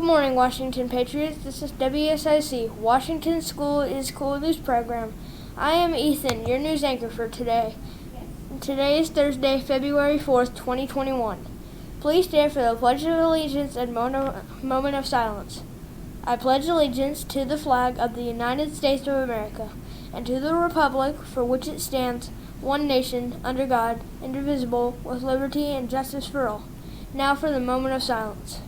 morning, Washington Patriots. This is WSIC, Washington School is Cool News Program. I am Ethan, your news anchor for today. Today is Thursday, February 4th, 2021. Please stand for the Pledge of Allegiance and moment of silence. I pledge allegiance to the flag of the United States of America and to the republic for which it stands, one nation, under God, indivisible, with liberty and justice for all. Now for the moment of silence.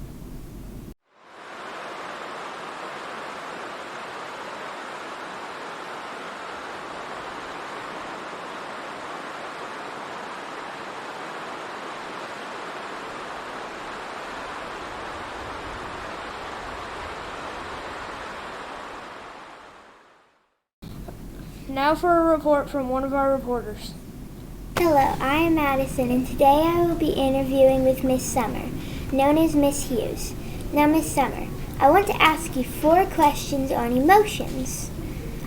Now for a report from one of our reporters. Hello, I am Madison, and today I will be interviewing with Miss Summer, known as Miss Hughes. Now, Miss Summer, I want to ask you 4 questions on emotions.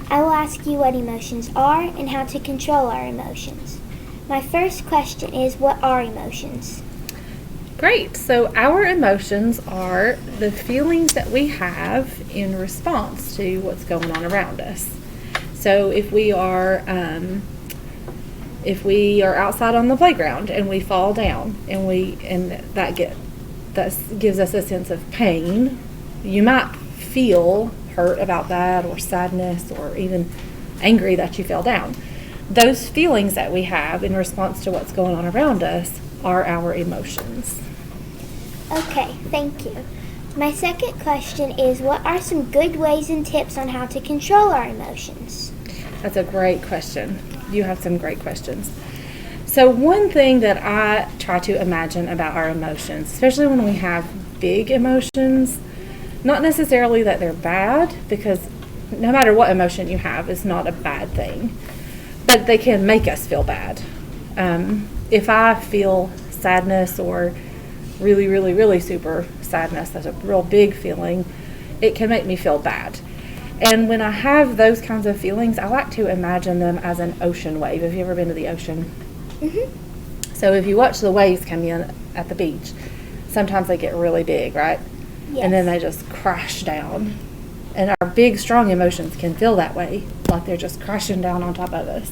I will ask you what emotions are and how to control our emotions. My first question is, what are emotions? Great. So our emotions are the feelings that we have in response to what's going on around us. So if we are outside on the playground and we fall down and that gives us a sense of pain, you might feel hurt about that, or sadness, or even angry that you fell down. Those feelings that we have in response to what's going on around us are our emotions. Okay, thank you. My second question is, what are some good ways and tips on how to control our emotions? That's a great question. You have some great questions. So one thing that I try to imagine about our emotions, especially when we have big emotions, not necessarily that they're bad, because no matter what emotion you have, it's not a bad thing, but they can make us feel bad. If I feel sadness, or really, really, really super sadness, that's a real big feeling, it can make me feel bad. And when I have those kinds of feelings, I like to imagine them as an ocean wave. Have you ever been to the ocean? Mm-hmm. So if you watch the waves come in at the beach, sometimes they get really big, right? Yes. And then they just crash down. And our big, strong emotions can feel that way, like they're just crashing down on top of us.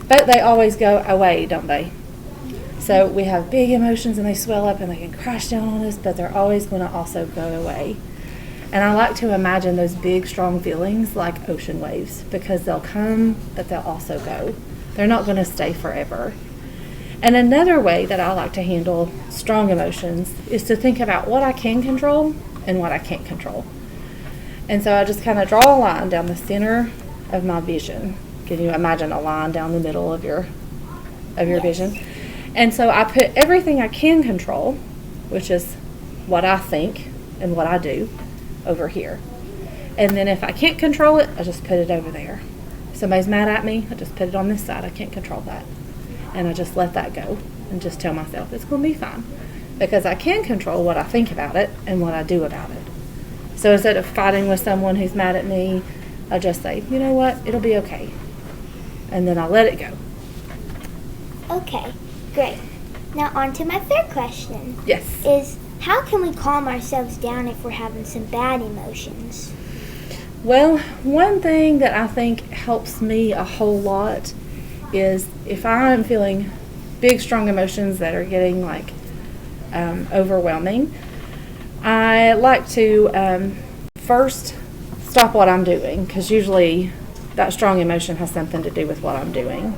But they always go away, don't they? So we have big emotions and they swell up and they can crash down on us, but they're always going to also go away. And I like to imagine those big, strong feelings like ocean waves, because they'll come, but they'll also go. They're not going to stay forever. And another way that I like to handle strong emotions is to think about what I can control and what I can't control. And so I just kind of draw a line down the center of my vision. Can you imagine a line down the middle of your vision? And so I put everything I can control, which is what I think and what I do, over here. And then if I can't control it, I just put it over there. If somebody's mad at me, I just put it on this side. I can't control that. And I just let that go and just tell myself it's going to be fine, because I can control what I think about it and what I do about it. So instead of fighting with someone who's mad at me, I just say, you know what, it'll be okay. And then I let it go. Okay, great. Now on to my third question. Yes. Is, how can we calm ourselves down if we're having some bad emotions? Well, one thing that I think helps me a whole lot is if I'm feeling big, strong emotions that are getting overwhelming, I like to first stop what I'm doing, because usually that strong emotion has something to do with what I'm doing.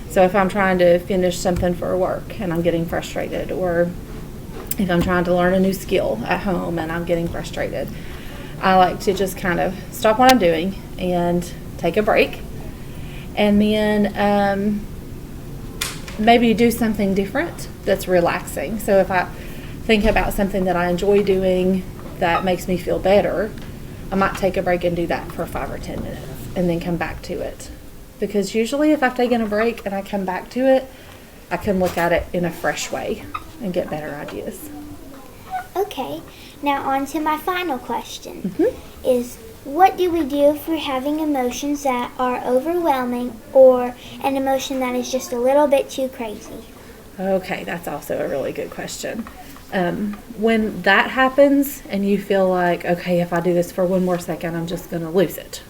So if I'm trying to finish something for work and I'm getting frustrated, or if I'm trying to learn a new skill at home and I'm getting frustrated, I like to just kind of stop what I'm doing and take a break, and then maybe do something different that's relaxing. So if I think about something that I enjoy doing that makes me feel better, I might take a break and do that for 5 or 10 minutes and then come back to it. Because usually if I've taken a break and I come back to it, I can look at it in a fresh way and get better ideas. Okay, now on to my final question. Is, what do we do if we're having emotions that are overwhelming, or an emotion that is just a little bit too crazy? Okay, that's also a really good question. When that happens and you feel like, okay, if I do this for one more second, I'm just going to lose it,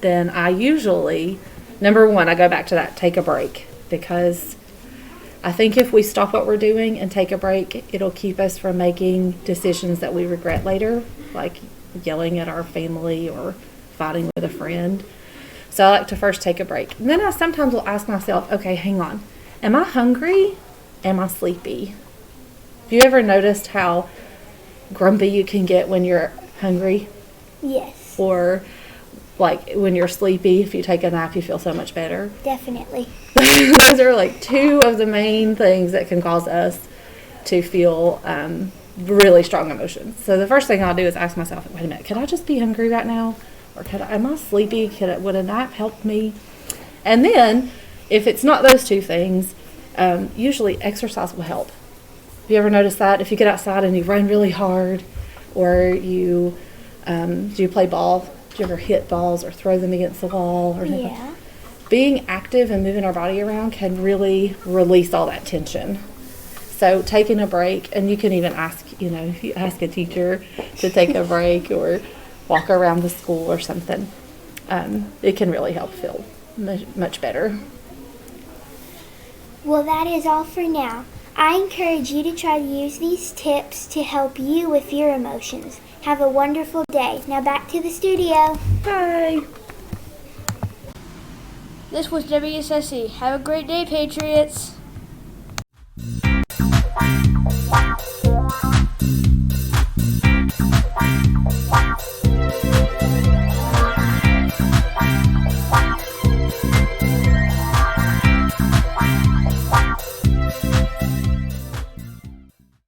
then I usually, number one, I go back to that take a break, because I think if we stop what we're doing and take a break, it'll keep us from making decisions that we regret later, like yelling at our family or fighting with a friend. So I like to first take a break. And then I sometimes will ask myself, okay, hang on. Am I hungry? Am I sleepy? Have you ever noticed how grumpy you can get when you're hungry? Yes. Or like when you're sleepy, if you take a nap, you feel so much better. Definitely. Those are like two of the main things that can cause us to feel really strong emotions. So the first thing I'll do is ask myself, wait a minute, could I just be hungry right now? Or am I sleepy? Would a nap help me? And then if it's not those two things, usually exercise will help. Have you ever noticed that? If you get outside and you run really hard, or you do you play ball? Do you ever hit balls or throw them against the wall? Or anything? Yeah. Being active and moving our body around can really release all that tension. So taking a break, and you can even ask, if you ask a teacher to take a break or walk around the school or something, it can really help feel much better. Well, that is all for now. I encourage you to try to use these tips to help you with your emotions. Have a wonderful day. Now back to the studio. Bye. This was WSIC. Have a great day, Patriots.